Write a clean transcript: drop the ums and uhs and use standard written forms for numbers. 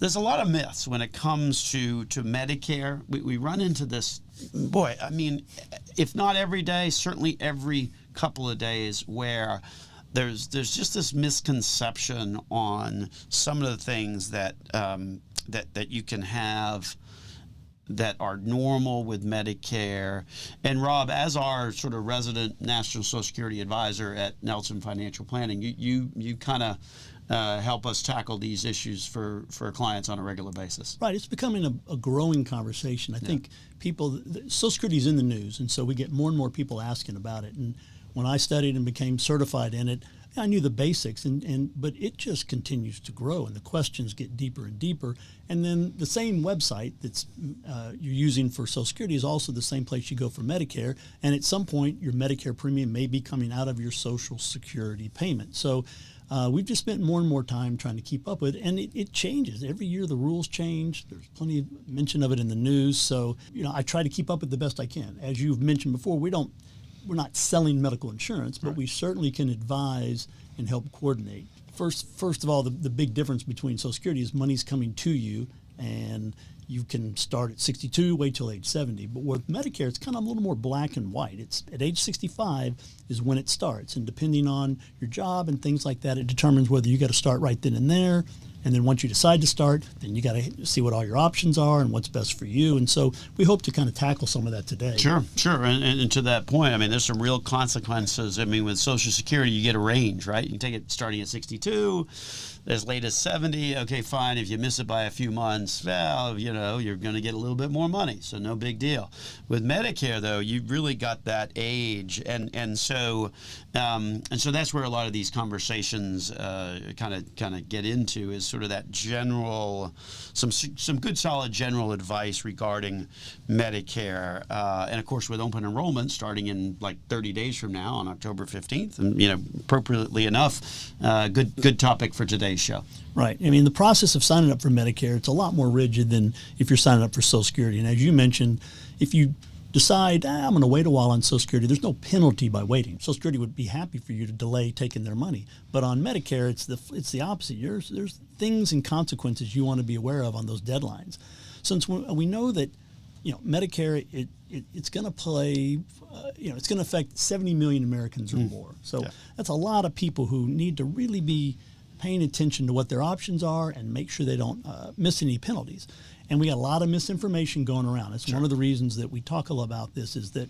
There's a lot of myths when it comes to Medicare. We run into this, boy, I mean, if not every day, certainly every couple of days, where there's just this misconception on some of the things that that you can have that are normal with Medicare. And Rob, as our sort of resident National Social Security advisor at Nelson Financial Planning, you kind of help us tackle these issues for clients on a regular basis. Right. It's becoming a growing conversation. I think Social Security is in the news, and so we get more and more people asking about it. And when I studied and became certified in it, I knew the basics, but it just continues to grow, and the questions get deeper and deeper. And then the same website that's you're using for Social Security is also the same place you go for Medicare. And at some point, your Medicare premium may be coming out of your Social Security payment. So we've just spent more and more time trying to keep up with it, and it changes. Every year the rules change. There's plenty of mention of it in the news. So, I try to keep up with the best I can. As you've mentioned before, we're not selling medical insurance, but we certainly can advise and help coordinate. First of all, the big difference between Social Security is money's coming to you, and you can start at 62, wait till age 70. But with Medicare, it's kind of a little more black and white. It's at age 65 is when it starts, and depending on your job and things like that, it determines whether you got to start right then and there. And then once you decide to start, then you got to see what all your options are and what's best for you. And so we hope to kind of tackle some of that today. Sure. And to that point, I mean, there's some real consequences. I mean, with Social Security, you get a range, right? You can take it starting at 62, as late as 70. Okay, fine. If you miss it by a few months, well, you're going to get a little bit more money, so no big deal. With Medicare, though, you've really got that age, and so that's where a lot of these conversations kind of get into, is sort of that general, some good solid general advice regarding Medicare, and of course with open enrollment starting in like 30 days from now on October 15th, and appropriately enough, good topic for today's show. Right. I mean, the process of signing up for Medicare, it's a lot more rigid than if you're signing up for Social Security. And as you mentioned, if you decide, I'm going to wait a while on Social Security, there's no penalty by waiting. Social Security would be happy for you to delay taking their money. But on Medicare, it's the opposite. There's things and consequences you want to be aware of on those deadlines. Since we know that, Medicare, it's going to play, it's going to affect 70 million Americans or more. So that's a lot of people who need to really be paying attention to what their options are and make sure they don't miss any penalties. And we got a lot of misinformation going around. It's one of the reasons that we talk a lot about this, is that